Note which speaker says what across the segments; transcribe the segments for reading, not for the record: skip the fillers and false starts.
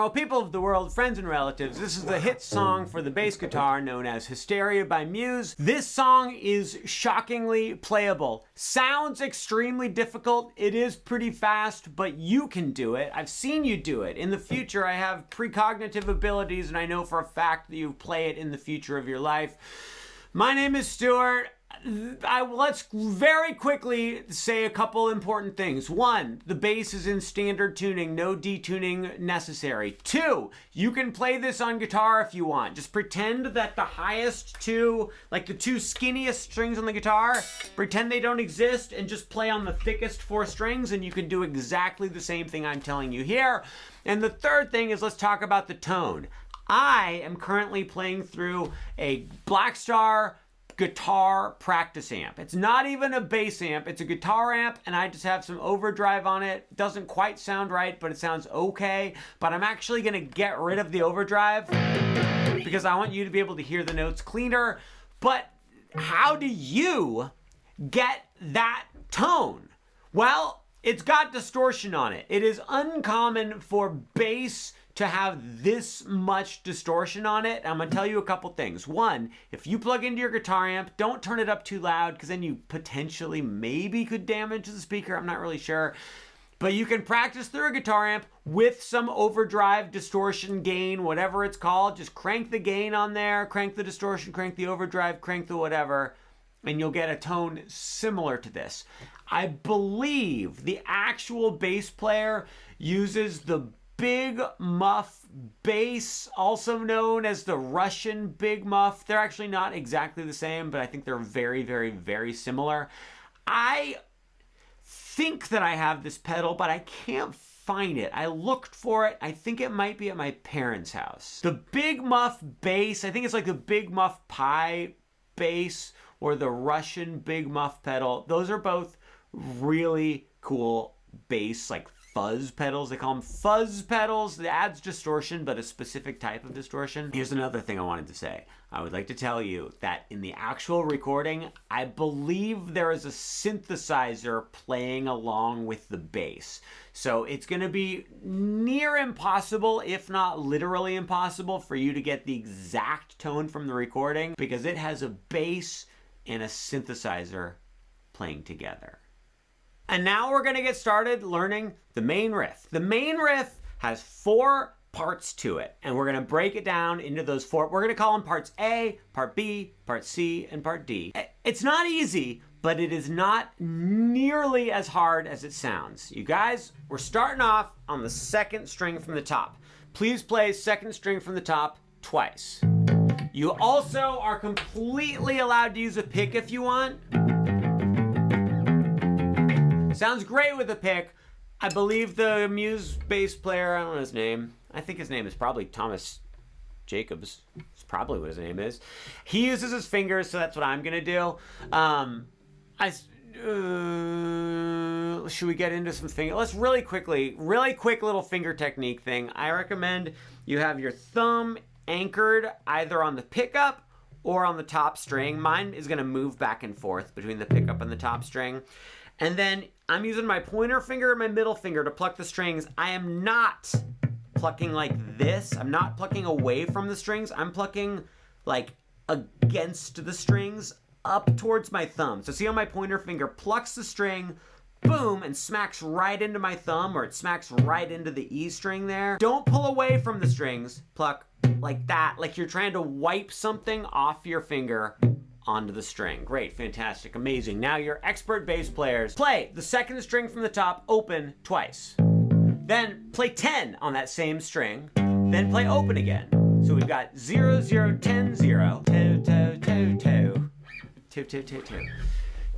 Speaker 1: people of the world, friends and relatives, this is the hit song for the bass guitar known as Hysteria by Muse. This song is shockingly playable. Sounds extremely difficult. It is pretty fast, but you can do it. I've seen you do it. In the future, I have precognitive abilities, and I know for a fact that you play it in the future of your life. My name is Stuart. Let's very quickly say a couple important things. One, the bass is in standard tuning, no detuning necessary. Two, you can play this on guitar if you want. Just pretend that the highest two, like the two skinniest strings on the guitar, pretend they don't exist and just play on the thickest four strings, and you can do exactly the same thing I'm telling you here. And the third thing is, let's talk about the tone. I am currently playing through a Blackstar guitar practice amp. It's not even a bass amp, it's a guitar amp, and I just have some overdrive on it. It doesn't quite sound right, but it sounds okay. But I'm actually gonna get rid of the overdrive because I want you to be able to hear the notes cleaner. But how do you get that tone? Well, it's got distortion on it. It is uncommon for bass to have this much distortion on it. I'm gonna tell you a couple things. One, if you plug into your guitar amp, don't turn it up too loud because then you potentially maybe could damage the speaker. I'm not really sure. But you can practice through a guitar amp with some overdrive, distortion, gain, whatever it's called. Just crank the gain on there, crank the distortion, crank the overdrive, crank the whatever, and you'll get a tone similar to this. I believe the actual bass player uses the Big Muff bass, also known as the Russian Big Muff. They're actually not exactly the same, but I think they're very, very, very similar. I think that I have this pedal, but I can't find it. I looked for it. I think it might be at my parents' house. The Big Muff bass, I think it's like the Big Muff Pi bass or the Russian Big Muff pedal. Those are both really cool bass, like fuzz pedals. They call them fuzz pedals. That adds distortion, but a specific type of distortion. Here's another thing I wanted to say. I would like to tell you that in the actual recording, I believe there is a synthesizer playing along with the bass. So it's going to be near impossible, if not literally impossible, for you to get the exact tone from the recording because it has a bass and a synthesizer playing together. And now we're gonna get started learning the main riff. The main riff has 4 parts to it, and we're gonna break it down into those 4. We're gonna call them parts A, part B, part C, and part D. It's not easy, but it is not nearly as hard as it sounds. You guys, we're starting off on the 2nd string from the top. Please play 2nd string from the top twice. You also are completely allowed to use a pick if you want. Sounds great with a pick. I believe the Muse bass player, I don't know his name. I think his name is probably Thomas Jacobs. That's probably what his name is. He uses his fingers, so that's what I'm gonna do. Should we get into some finger? Let's really quick little finger technique thing. I recommend you have your thumb anchored either on the pickup or on the top string. Mine is gonna move back and forth between the pickup and the top string. And then I'm using my pointer finger and my middle finger to pluck the strings. I am not plucking like this. I'm not plucking away from the strings. I'm plucking like against the strings up towards my thumb. So see how my pointer finger plucks the string, boom, and smacks right into my thumb, or it smacks right into the E string there. Don't pull away from the strings. Pluck like that, like you're trying to wipe something off your finger onto the string. Great, fantastic, amazing. Now your expert bass players play the 2nd string from the top open twice. Then play 10 on that same string. Then play open again. So we've got 0, 0, 10, 0. 2, 2, 2, 2. 2, 2, 2, 2.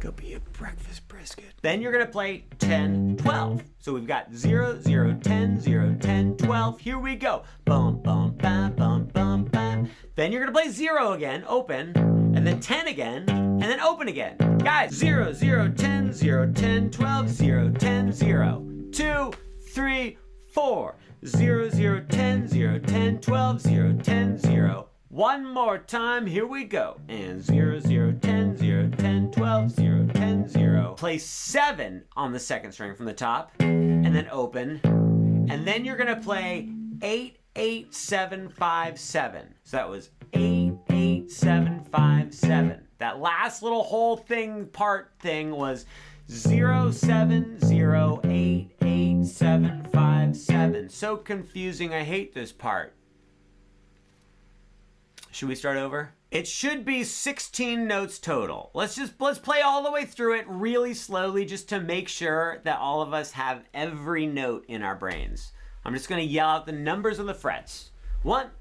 Speaker 1: Go be a breakfast brisket. Then you're gonna play 10, 12. So we've got 0, 0, 10, 0, 10, 12. Here we go. Bum, bum, bam, bum, bum, bam. Then you're gonna play 0 again, open, and then 10 again, and then open again. Guys, 0, 0, 10, 0, 10, 12, 0, 10, 0. 2, 3, 4. 0, 0, 10, 0, 10, 12, 0, 10, 0. One more time, here we go. And 0, 0, 10, 0, 10, 12, 0, 10, 0. Play 7 on the 2nd string from the top, and then open. And then you're gonna play 8 8, 7, 5, 7. So that was 8, 8, 7, 5, 7. That last little whole thing, part thing was 0, 7, 0, 8, 8, 7, 5, 7. So confusing, I hate this part. Should we start over? It should be 16 notes total. Let's play all the way through it really slowly just to make sure that all of us have every note in our brains. I'm just gonna yell out the numbers of the frets. 1,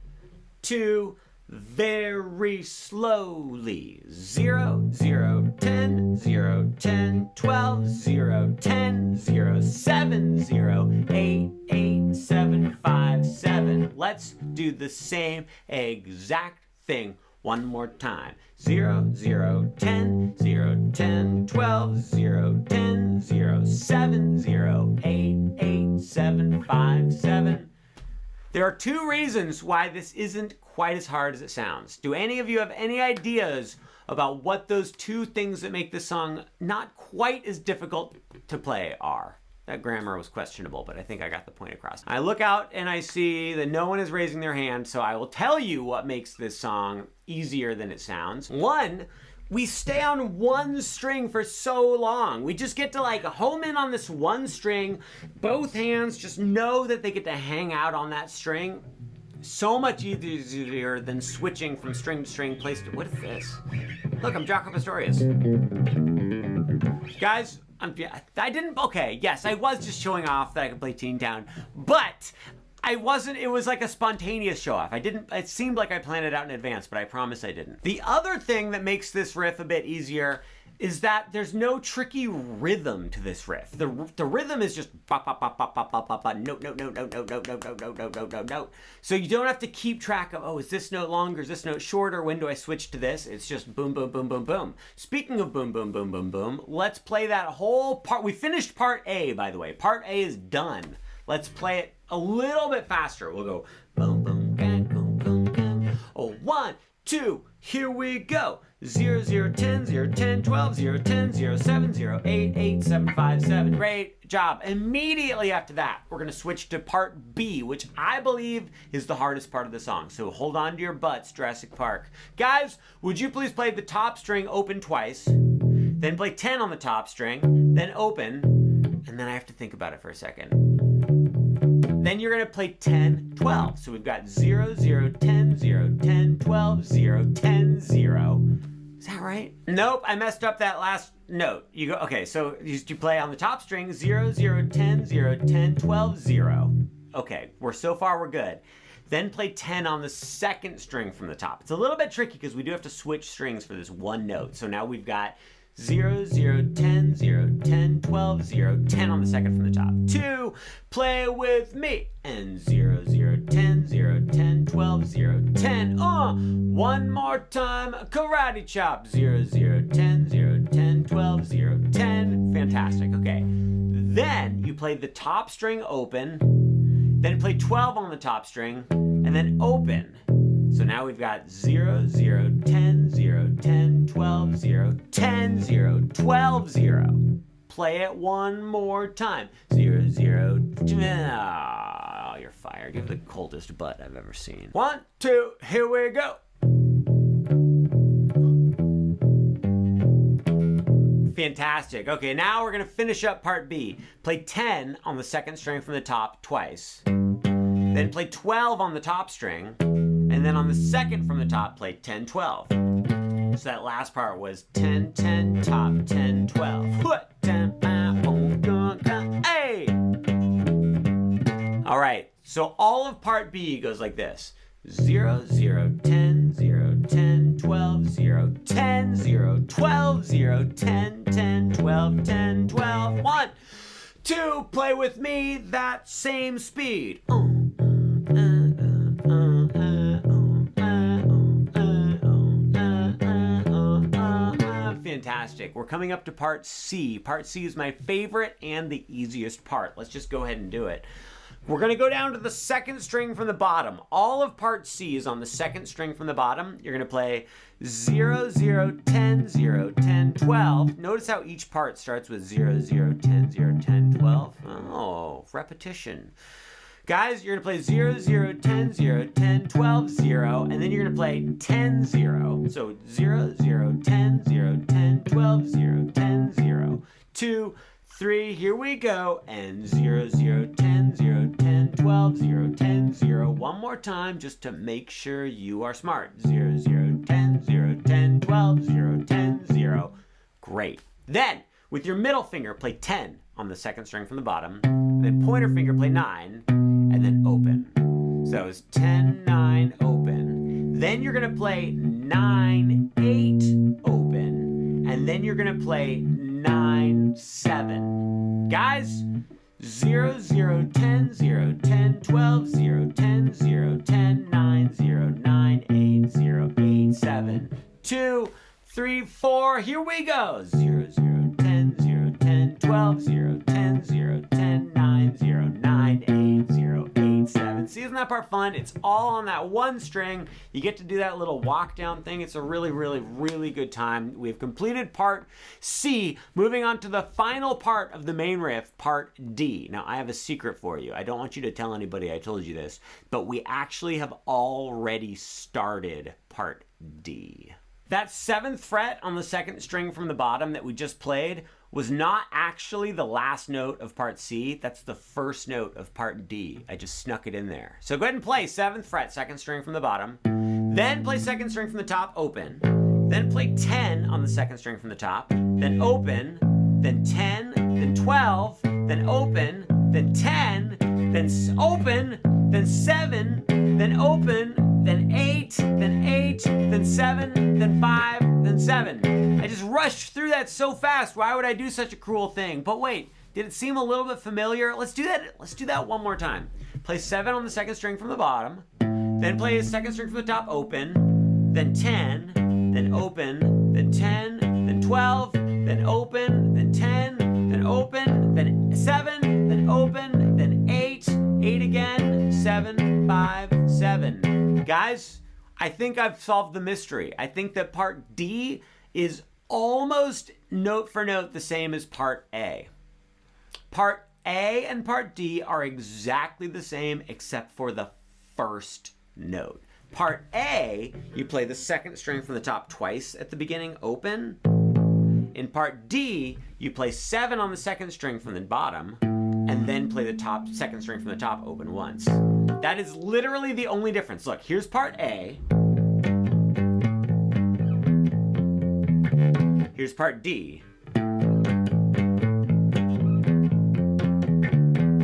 Speaker 1: 2, very slowly. 0, 0, 10, 0, 10, 12, 0, 10, 0, 7, 0, 8, 8, 7, 5, 7. Let's do the same exact thing one more time. 0, 0, 10, 0, 10, 12, 0, 10, 0, 7, 0, 8, 8, 7, 5, 7. There are 2 reasons why this isn't quite as hard as it sounds. Do any of you have any ideas about what those 2 things that make this song not quite as difficult to play are? That grammar was questionable, but I think I got the point across. I look out and I see that no one is raising their hand, so I will tell you what makes this song easier than it sounds. 1, we stay on one string for so long. We just get to like home in on this one string. Both hands just know that they get to hang out on that string. So much easier than switching from string to string, place to... What is this? Look, I'm Jaco Pastorius. Guys, I didn't... Okay, yes, I was just showing off that I could play Teen Town, but I wasn't... It was like a spontaneous show off. I didn't... It seemed like I planned it out in advance, but I promise I didn't. The other thing that makes this riff a bit easier is that there's no tricky rhythm to this riff. The rhythm is just bop, bop, bop, bop, bop, bop, bop, bop, note, note, note, note, note, note, note, note, note, note, note, note, note. So you don't have to keep track of, oh, is this note longer, is this note shorter, when do I switch to this? It's just boom, boom, boom, boom, boom. Speaking of boom, boom, boom, boom, boom, let's play that whole part. We finished part A, by the way. Part A is done. Let's play it a little bit faster. We'll go boom, boom, gang, boom, boom, gang. Oh, 1, 2, here we go. 0, 0, 10, 0, 10, 12, 0, 10, 0, 7, 0, 8, 8, 7, 5, 7. Great job. Immediately after that, we're going to switch to part B, which I believe is the hardest part of the song. So hold on to your butts, Jurassic Park. Guys, would you please play the top string open twice, then play 10 on the top string, then open, and then I have to think about it for a second. Then you're going to play 10, 12. So we've got 0, 0, 10, 0, 10, 12, 0, 10, 0. Is that right? Nope, I messed up that last note. You go, okay, so you play on the top string, 0, 0, 10, 0, 10, 12, 0. Okay, so far we're good. Then play 10 on the second string from the top. It's a little bit tricky because we do have to switch strings for this one note. So now we've got 0, 0, 10, 0, 10, 12, 0, 10 on the second from the top. 2, play with me. And 0, 0, 10, 0, 10, 12, 0, 10. One more time, karate chop. 0, 0, 10, 0, 10, 12, 0, 10. Fantastic, okay. Then you play the top string open, then play 12 on the top string, and then open. So now we've got 0, 0, 10, 0, 10, 12, 0, 10, 0, 12, 0. Play it one more time. 0, 0, oh, you're fired. You have the coldest butt I've ever seen. 1, 2, here we go. Fantastic. Okay, now we're going to finish up part B. Play 10 on the second string from the top twice. Then play 12 on the top string. And then on the second from the top, play 10, 12. So that last part was 10, 10, top, 10, 12. Hey! All right, so all of part B goes like this. 0, 0, 10, 0, 10, 12, 0, 10, 0, 12, 0, 10, 10, 12, 10, 12. 1, 2, play with me that same speed. Fantastic. We're coming up to part C. Part C is my favorite and the easiest part. Let's just go ahead and do it. We're going to go down to the second string from the bottom. All of part C is on the second string from the bottom. You're going to play 0, 0, 10, 0, 10, 12. Notice how each part starts with 0, 0, 10, 0, 10, 12. Oh, repetition. Guys, you're gonna play 0, 0, 10, 0, 10, 12, 0, and then you're gonna play 10, 0. So 0, 0, 10, 0, 10, 12, 0, 10, 0. 2, 3, here we go, and 0, 0, 10, 0, 10, 12, 0, 10, 0. One more time just to make sure you are smart. 0, 0, 10, 0, 10, 12, 0, 10, 0. Great. Then, with your middle finger, play 10 on the second string from the bottom. Then pointer finger, play 9, and then open. So it's 10, 9, open. Then you're gonna play 9, 8, open. And then you're gonna play 9, 7. Guys, 0, 0, 10, 0, 10, 12, 0, 10, 0, 10, 9, 0, 9, 8, 0, 8, 7, 2, 3, 4, here we go. 0, 0, 10, 0, 10, 12, 0, 10, 0, 10, 9, 0, 9, 8, 0, 8, 7. See, isn't that part fun? It's all on that one string. You get to do that little walk down thing. It's a really, really, really good time. We've completed part C. Moving on to the final part of the main riff, part D. Now, I have a secret for you. I don't want you to tell anybody I told you this, but we actually have already started part D. That 7th fret on the second string from the bottom that we just played was not actually the last note of part C. That's the first note of part D. I just snuck it in there. So go ahead and play 7th fret, second string from the bottom. Then play second string from the top, open. Then play 10 on the second string from the top. Then open. Then 10. Then 12. Then open. Then 10. Then open. Then 7. Then open. Then 8, then 8, then 7, then 5, then 7. I just rushed through that so fast. Why would I do such a cruel thing? But wait, did it seem a little bit familiar? Let's do that. Let's do that one more time. Play 7 on the second string from the bottom. Then play a second string from the top, open. Then 10, then open, then 10, then 12, then open, then 10, then open, then 7, then open, then 8, 8 again, 7, 5, 7. Guys, I think I've solved the mystery. I think that part D is almost note for note the same as part A. Part A and part D are exactly the same except for the first note. Part A, you play the second string from the top twice at the beginning, open. In part D, you play 7 on the second string from the bottom, and then play the second string from the top, open once. That is literally the only difference. Look, here's part A. Here's part D. Do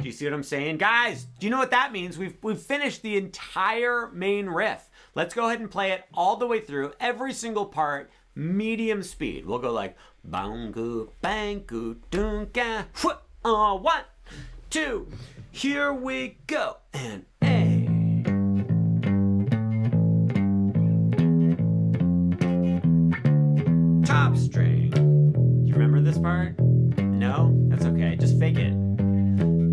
Speaker 1: you see what I'm saying? Guys, do you know what that means? We've finished the entire main riff. Let's go ahead and play it all the way through, every single part, medium speed. We'll go like bangu, bangu, dunga, 1, 2, here we go, and A. Top string. You remember this part? No? That's okay, just fake it.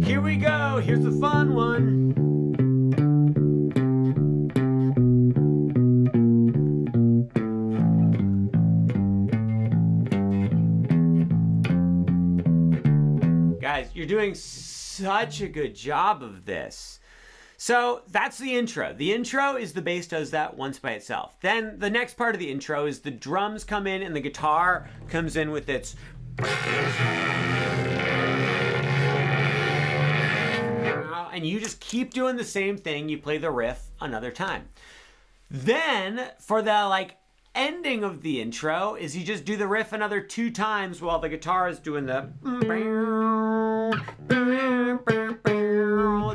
Speaker 1: Here we go, here's the fun one. Guys, you're doing such a good job of this. So that's the intro. The intro is the bass does that once by itself. Then the next part of the intro is the drums come in and the guitar comes in with its and you just keep doing the same thing. You play the riff another time. Then for the ending of the intro is you just do the riff another 2 times while the guitar is doing the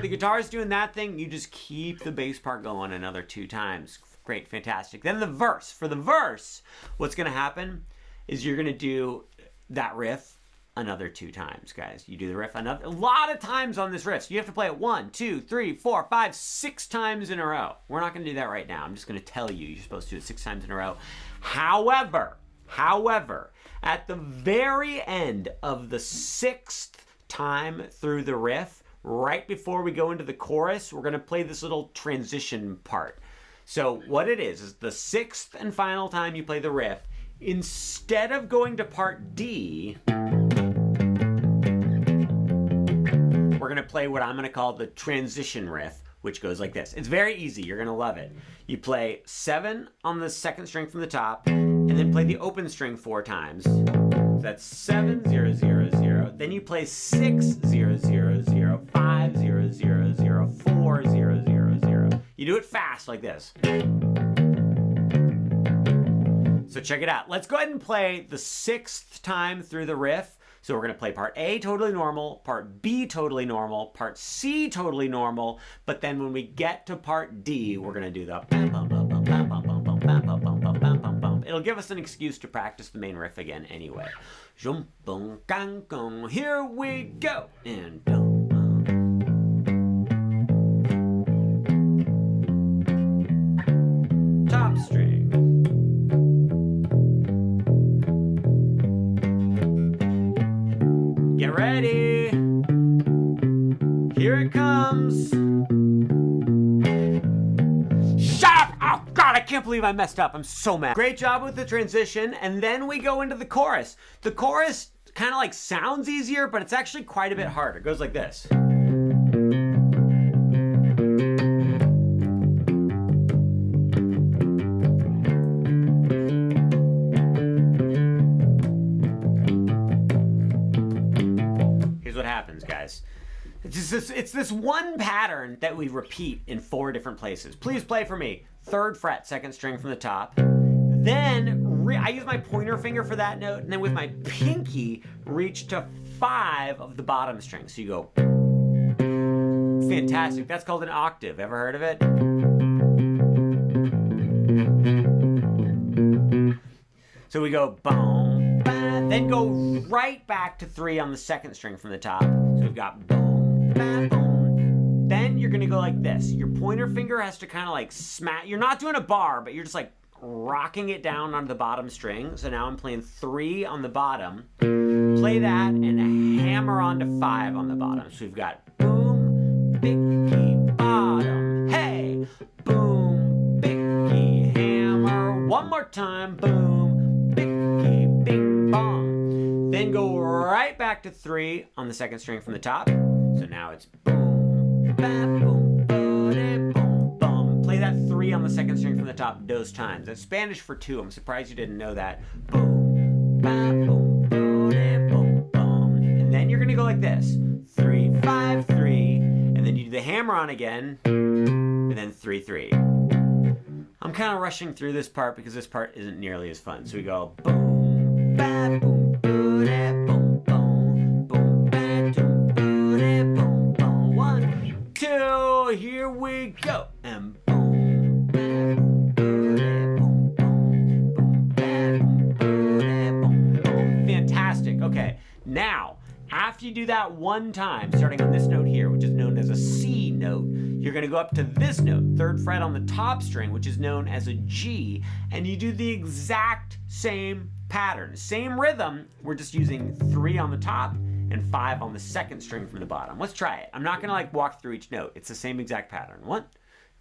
Speaker 1: guitar is doing that thing. You just keep the bass part going another 2 times. Great, fantastic. Then the verse. For the verse, what's going to happen is you're going to do that riff another 2 times, guys. You do the riff a lot of times on this riff. So you have to play it 1, 2, 3, 4, 5, 6 times in a row. We're not going to do that right now. I'm just going to tell you you're supposed to do it 6 times in a row. However, at the very end of the 6th time through the riff, right before we go into the chorus, we're going to play this little transition part. So what it is the 6th and final time you play the riff, instead of going to part D, we're we're gonna play what I'm gonna call the transition riff, which goes like this. It's very easy, you're gonna love it. You play 7 on the second string from the top, and then play the open string 4 times. So that's 7 0 0 0. Then you play 6 0 0 0, 5 0 0 0, 4 0 0 0. You do it fast like this. So check it out. Let's go ahead and play the 6th time through the riff. So we're going to play part A totally normal, part B totally normal, part C totally normal, but then when we get to part D, we're going to do the bam, bam, bam, bam, bam, bam, bam, bam, bam, bam, bam, bam, bam, bam. It'll give us an excuse to practice the main riff again anyway. Here we go. And top string. Get ready. Here it comes. Shut up! Oh God, I can't believe I messed up. I'm so mad. Great job with the transition, and then we go into the chorus. The chorus kind of like sounds easier, but it's actually quite a bit harder. It goes like this. Happens, guys. It's this one pattern that we repeat in 4 different places. Please play for me. 3rd fret, 2nd string from the top. Then I use my pointer finger for that note, and then with my pinky reach to 5 of the bottom string. So you go. Fantastic. That's called an octave. Ever heard of it? So we go boom, then go right back to 3 on the 2nd string from the top. So we've got boom, boom. Then you're gonna go like this. Your pointer finger has to kind of like smack. You're not doing a bar, but you're just like rocking it down onto the bottom string. So now I'm playing 3 on the bottom. Play that and hammer onto 5 on the bottom. So we've got boom, picky, bottom, hey, boom, picky, hammer. One more time, boom. Bing bong. Then go right back to 3 on the 2nd string from the top. So now it's boom, ba, boom, boom, boom. Play that 3 on the 2nd string from the top those times. That's Spanish for 2. I'm surprised you didn't know that. Boom, ba, boom, boom, boom. And then you're gonna go like this: 3 5 3, and then you do the hammer on again, and then 3 3. I'm kind of rushing through this part because this part isn't nearly as fun. So we go boom, ba, boom, boom, boom, boom, boom, ba, boom, boom, boom. 1, 2, here we go. And boom, ba, boom, boom, boom, boom, ba, boom, boom. Fantastic. Okay, now after you do that one time, starting on this note here, which is known as a C note, you're going to go up to this note, 3rd fret on the top string, which is known as a G, and you do the exact same pattern. Same rhythm, we're just using 3 on the top and 5 on the 2nd string from the bottom. Let's try it. I'm not going to like walk through each note. It's the same exact pattern. 1,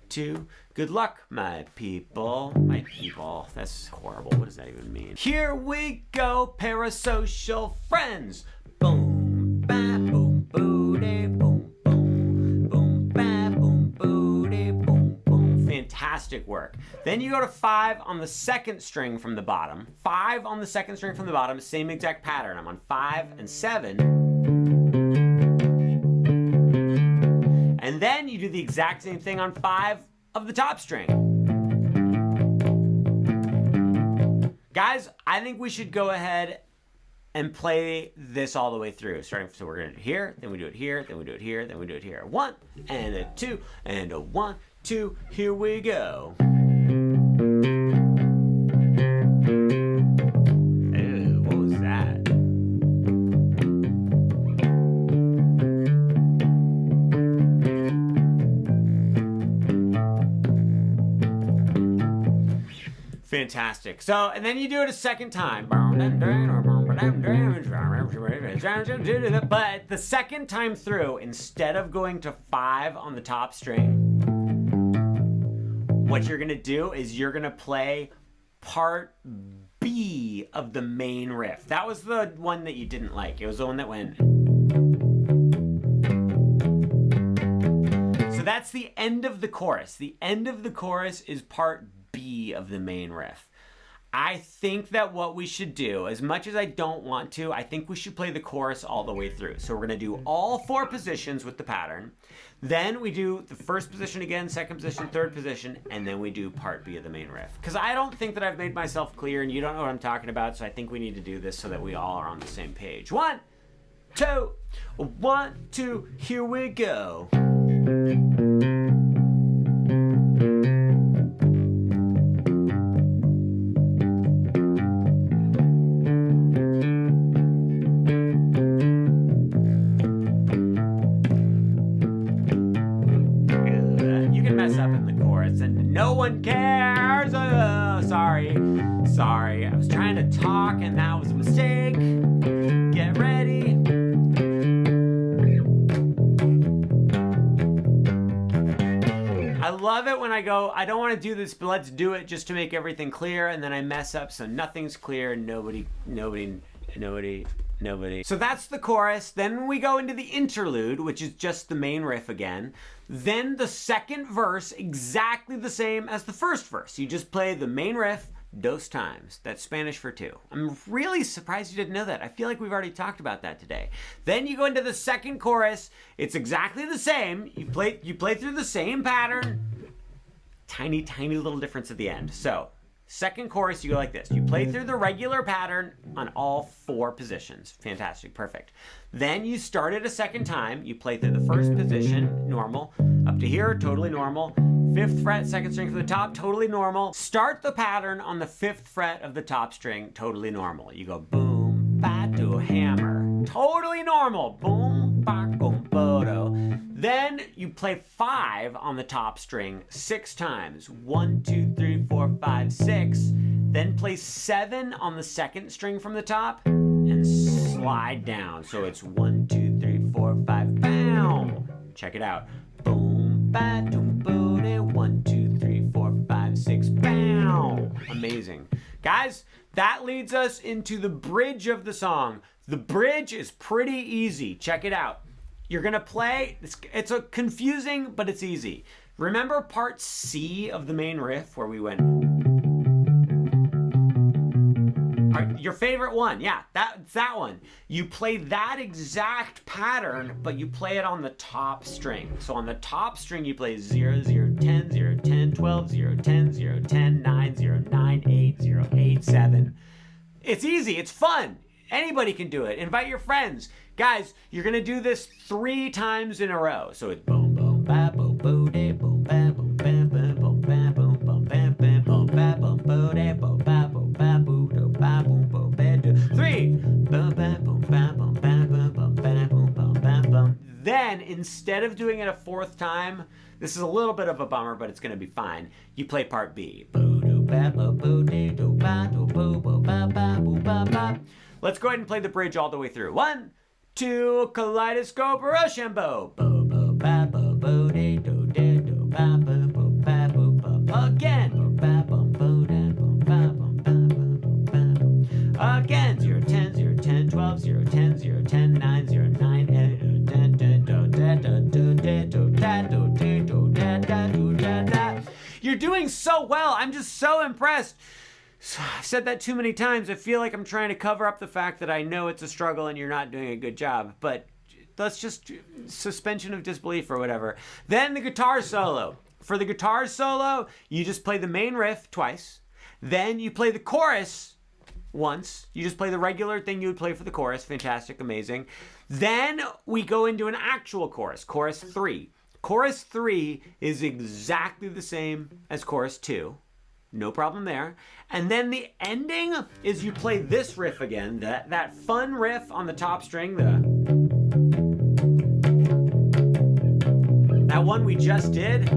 Speaker 1: 2, good luck, my people. My people, that's horrible. What does that even mean? Here we go, parasocial friends. Boom, ba, boom, booty, boom, boom, boom, ba, boom, booty, boom, boom. Fantastic work. Then you go to 5 on the 2nd string from the bottom. 5 on the 2nd string from the bottom, same exact pattern. I'm on 5 and 7. And then you do the exact same thing on 5 of the top string. Guys, I think we should go ahead and play this all the way through. So we're gonna do it here, then we do it here, then we do it here, then we do it here. 1 and a 2 and a 1, 2, here we go. Ew, what was that? Fantastic. So, and then you do it a second time. But the second time through, instead of going to 5 on the top string, what you're gonna do is you're gonna play part B of the main riff. That was the one that you didn't like. It was the one that went. that's the end of the chorus. The end of the chorus is part B of the main riff. I think that what we should do, as much as I don't want to, I think we should play the chorus all the way through. So we're going to do all 4 positions with the pattern. Then we do the first position again, second position, third position, and then we do part B of the main riff. Because I don't think that I've made myself clear and you don't know what I'm talking about, so I think we need to do this so that we all are on the same page. 1, 2, 1, 2, here we go. No one cares. Sorry. I was trying to talk and that was a mistake. Get ready. I love it when I go, I don't want to do this, but let's do it just to make everything clear, and then I mess up so nothing's clear and nobody. So that's the chorus. Then we go into the interlude, which is just the main riff again. Then the second verse, exactly the same as the first verse. You just play the main riff dos times. That's Spanish for 2. I'm really surprised you didn't know that. I feel like we've already talked about that today. Then you go into the second chorus. It's exactly the same. You play through the same pattern. Tiny little difference at the end. So second chorus, you go like this. You play through the regular pattern on all 4 positions. Fantastic, perfect. Then you start it a second time. You play through the first position, normal. Up to here, totally normal. 5th fret, 2nd string from the top, totally normal. Start the pattern on the 5th fret of the top string, totally normal. You go boom, ba, do a hammer. Totally normal. Boom, ba, boom, bodo. Then you play 5 on the top string 6 times. 1, 2, 3, 4, 5, 6. Then play 7 on the 2nd string from the top and slide down. So it's 1, 2, 3, 4, 5, bow. Check it out. Boom, ba, doom, booty. 1, 2, 3, 4, 5, 6, bow. Amazing. Guys, that leads us into the bridge of the song. The bridge is pretty easy. Check it out. You're going to play, it's a confusing, but it's easy. Remember part C of the main riff where we went, your favorite one, yeah, that's that one. You play that exact pattern, but you play it on the top string. So on the top string, you play 0, 0, 10, 0, 10, 12, 0, 10, 0, 10, 9, 0, 9, 8, 0, 8, 7. It's easy, it's fun. Anybody can do it. Invite your friends. Guys, you're gonna do this 3 times in a row. So it's boom, boom, ba, boom, boo, de, boom, ba, boom, ba, ba, boom, ba, boom, boom, ba, ba, boom, ba, boom, boo, de, boom, ba, boom, ba, boo, do, ba, boom, boom, ba, do. 3. Boom, ba, boom, ba, boom, ba, boom, boom, ba, boom, boom, ba, boom. Then, instead of doing it a 4th time, this is a little bit of a bummer, but it's gonna be fine. You play part B. Boo, do, ba, boo, boo, de, do, ba, do, boo, boo, ba, ba, boo, ba, ba. Let's go ahead and play the bridge all the way through. 1, 2, kaleidoscope, Rochambeau. Bo, bo, ba, bo, bo, de, do, de, do, ba, bo, bo, ba, bo, bo. Again. Bo, ba, bo, bo, de, bo, ba, bo, ba, bo, bo, ba. Again. 0, 10, 0, 10, 12, 0, 10, 0, 10, 9, 0, 9, 8, da, da, do, da, da, do, da, do, da, do, da, do, da, da, do, da, da. You're doing so well. I'm just so impressed. So I've said that too many times. I feel like I'm trying to cover up the fact that I know it's a struggle and you're not doing a good job, but let's just suspension of disbelief or whatever. Then the guitar solo. For the guitar solo, you just play the main riff twice. Then you play the chorus once. You just play the regular thing you would play for the chorus. Fantastic, amazing. Then we go into an actual chorus, chorus 3. Chorus 3 is exactly the same as chorus 2. No problem there. And then the ending is you play this riff again, that fun riff on the top string, that one we just did.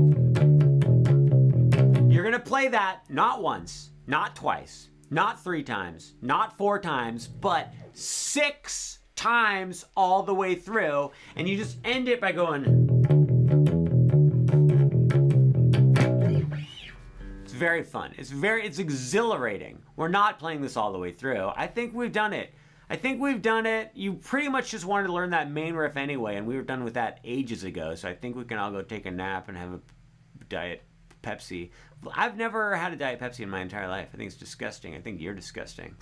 Speaker 1: You're gonna play that not once, not twice, not 3 times, not 4 times, but 6 times all the way through, and you just end it by going. Very fun. It's exhilarating. We're not playing this all the way through. I think we've done it. I think we've done it. You pretty much just wanted to learn that main riff anyway, and we were done with that ages ago. So I think we can all go take a nap and have a Diet Pepsi. I've never had a Diet Pepsi in my entire life. I think it's disgusting. I think you're disgusting.